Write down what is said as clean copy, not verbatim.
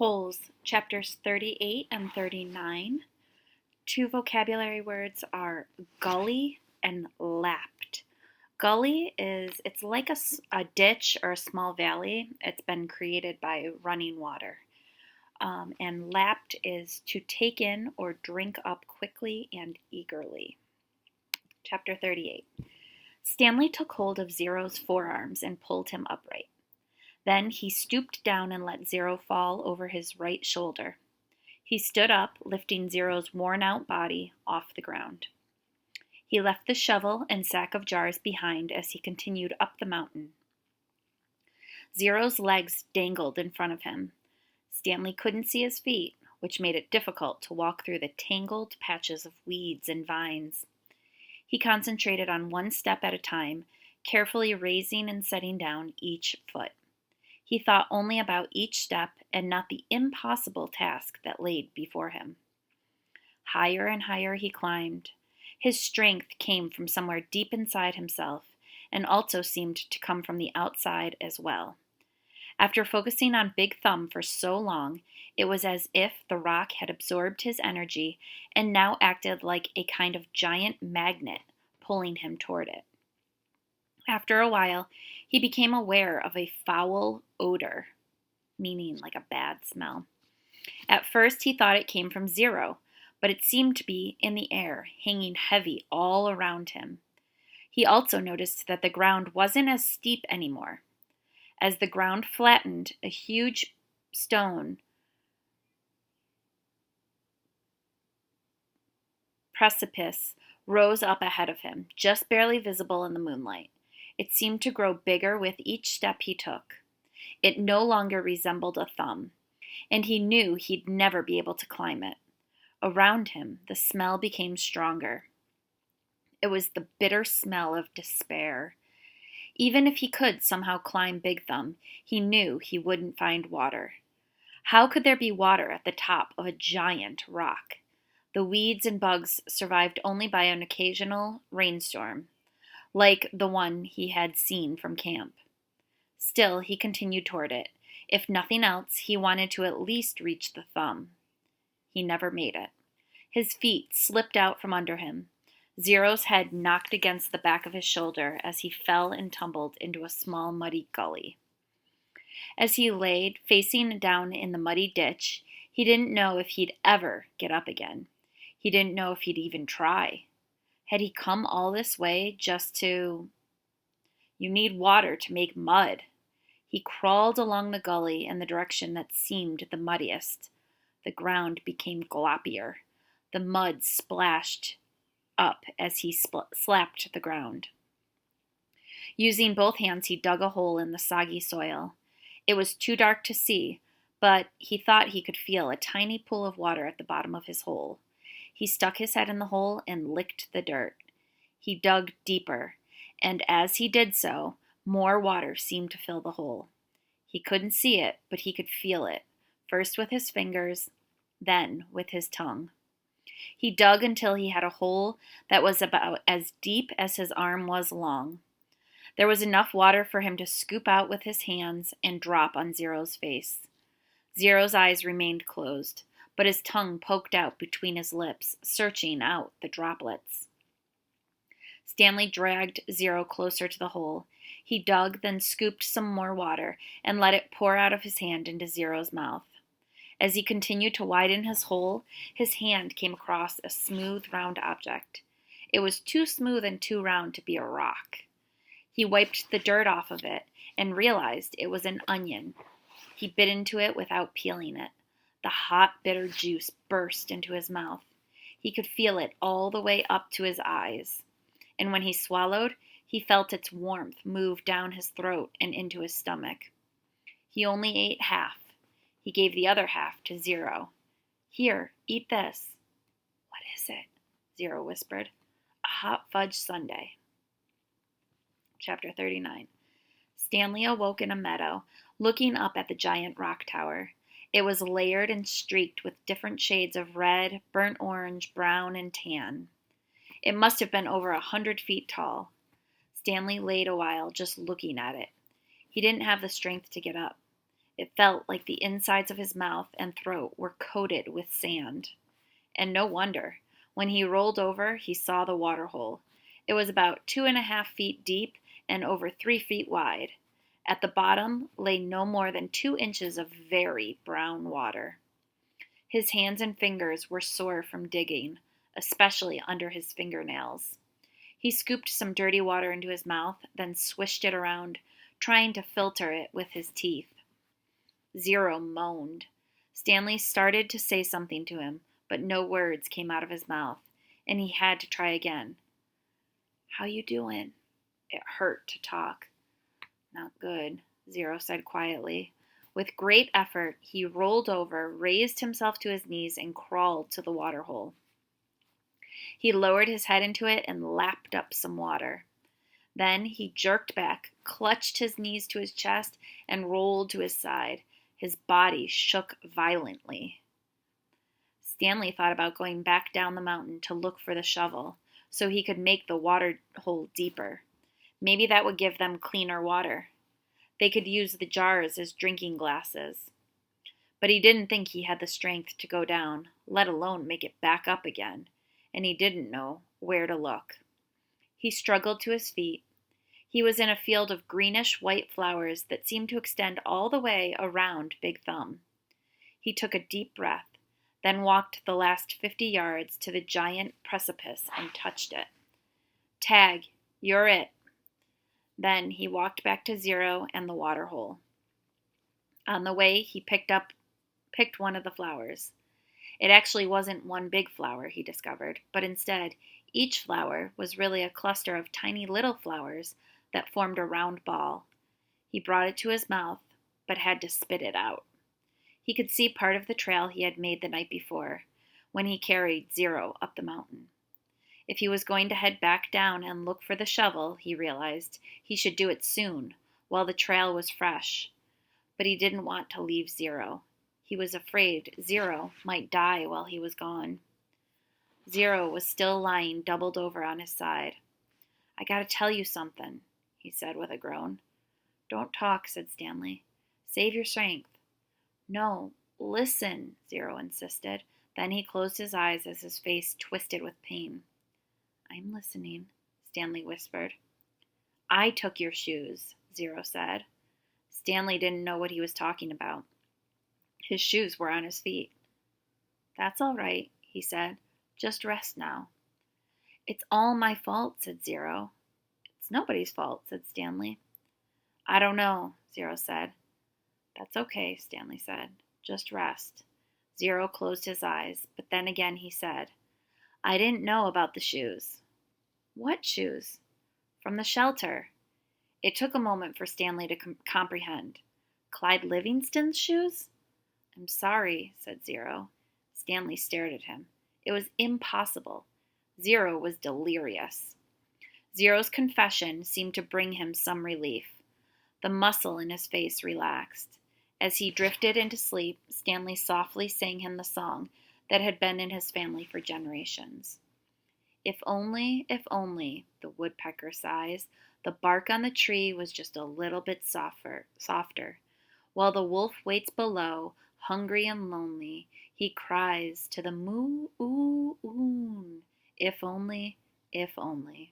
Holes, chapters 38 and 39. Two vocabulary words are gully and lapped. Gully it's like a ditch or a small valley. It's been created by running water. And lapped is to take in or drink up quickly and eagerly. Chapter 38. Stanley took hold of Zero's forearms and pulled him upright. Then he stooped down and let Zero fall over his right shoulder. He stood up, lifting Zero's worn-out body off the ground. He left the shovel and sack of jars behind as he continued up the mountain. Zero's legs dangled in front of him. Stanley couldn't see his feet, which made it difficult to walk through the tangled patches of weeds and vines. He concentrated on one step at a time, carefully raising and setting down each foot. He thought only about each step and not the impossible task that lay before him. Higher and higher he climbed. His strength came from somewhere deep inside himself and also seemed to come from the outside as well. After focusing on Big Thumb for so long, it was as if the rock had absorbed his energy and now acted like a kind of giant magnet, pulling him toward it. After a while, he became aware of a foul odor, meaning like a bad smell. At first, he thought it came from Zero, but it seemed to be in the air, hanging heavy all around him. He also noticed that the ground wasn't as steep anymore. As the ground flattened, a huge stone precipice rose up ahead of him, just barely visible in the moonlight. It seemed to grow bigger with each step he took. It no longer resembled a thumb, and he knew he'd never be able to climb it. Around him, the smell became stronger. It was the bitter smell of despair. Even if he could somehow climb Big Thumb, he knew he wouldn't find water. How could there be water at the top of a giant rock? The weeds and bugs survived only by an occasional rainstorm, like the one he had seen from camp. Still, he continued toward it. If nothing else, he wanted to at least reach the thumb. He never made it. His feet slipped out from under him. Zero's head knocked against the back of his shoulder as he fell and tumbled into a small muddy gully. As he lay facing down in the muddy ditch, he didn't know if he'd ever get up again. He didn't know if he'd even try. Had he come all this way just to... You need water to make mud. He crawled along the gully in the direction that seemed the muddiest. The ground became gloppier. The mud splashed up as he slapped the ground. Using both hands, he dug a hole in the soggy soil. It was too dark to see, but he thought he could feel a tiny pool of water at the bottom of his hole. He stuck his head in the hole and licked the dirt. He dug deeper, and as he did so, more water seemed to fill the hole. He couldn't see it, but he could feel it, first with his fingers, then with his tongue. He dug until he had a hole that was about as deep as his arm was long. There was enough water for him to scoop out with his hands and drop on Zero's face. Zero's eyes remained closed, but his tongue poked out between his lips, searching out the droplets. Stanley dragged Zero closer to the hole. He dug, then scooped some more water and let it pour out of his hand into Zero's mouth. As he continued to widen his hole, his hand came across a smooth, round object. It was too smooth and too round to be a rock. He wiped the dirt off of it and realized it was an onion. He bit into it without peeling it. The hot, bitter juice burst into his mouth. He could feel it all the way up to his eyes. And when he swallowed, he felt its warmth move down his throat and into his stomach. He only ate half. He gave the other half to Zero. Here, eat this. What is it? Zero whispered. A hot fudge sundae. Chapter 39. Stanley awoke in a meadow, looking up at the giant rock tower. It was layered and streaked with different shades of red, burnt orange, brown, and tan. It must have been over 100 feet tall. Stanley laid a while just looking at it. He didn't have the strength to get up. It felt like the insides of his mouth and throat were coated with sand. And no wonder. When he rolled over, he saw the water hole. It was about 2.5 feet deep and over 3 feet wide. At the bottom lay no more than 2 inches of very brown water. His hands and fingers were sore from digging, especially under his fingernails. He scooped some dirty water into his mouth, then swished it around, trying to filter it with his teeth. Zero moaned. Stanley started to say something to him, but no words came out of his mouth, and he had to try again. "How you doing?" It hurt to talk. "Not good," Zero said quietly. With great effort, he rolled over, raised himself to his knees, and crawled to the water hole. He lowered his head into it and lapped up some water. Then he jerked back, clutched his knees to his chest, and rolled to his side. His body shook violently. Stanley thought about going back down the mountain to look for the shovel, so he could make the water hole deeper. Maybe that would give them cleaner water. They could use the jars as drinking glasses. But he didn't think he had the strength to go down, let alone make it back up again, and he didn't know where to look. He struggled to his feet. He was in a field of greenish-white flowers that seemed to extend all the way around Big Thumb. He took a deep breath, then walked the last 50 yards to the giant precipice and touched it. "Tag, you're it." Then he walked back to Zero and the water hole. On the way, he picked one of the flowers. It actually wasn't one big flower, he discovered, but instead, each flower was really a cluster of tiny little flowers that formed a round ball. He brought it to his mouth, but had to spit it out. He could see part of the trail he had made the night before, when he carried Zero up the mountain. If he was going to head back down and look for the shovel, he realized, he should do it soon, while the trail was fresh. But he didn't want to leave Zero. He was afraid Zero might die while he was gone. Zero was still lying doubled over on his side. "I gotta tell you something," he said with a groan. "Don't talk," said Stanley. "Save your strength." "No, listen," Zero insisted. Then he closed his eyes as his face twisted with pain. "I'm listening," Stanley whispered. "I took your shoes," Zero said. Stanley didn't know what he was talking about. His shoes were on his feet. "That's all right," he said. "Just rest now." "It's all my fault," said Zero. "It's nobody's fault," said Stanley. "I don't know," Zero said. "That's okay," Stanley said. "Just rest." Zero closed his eyes, but then again he said, "I didn't know about the shoes." "What shoes?" "From the shelter." It took a moment for Stanley to comprehend. Clyde Livingston's shoes? "I'm sorry," said Zero. Stanley stared at him. It was impossible. Zero was delirious. Zero's confession seemed to bring him some relief. The muscle in his face relaxed. As he drifted into sleep, Stanley softly sang him the song that had been in his family for generations. If only, the woodpecker sighs, the bark on the tree was just a little bit softer. While the wolf waits below, hungry and lonely, he cries to the moo-oo-oon. If only, if only.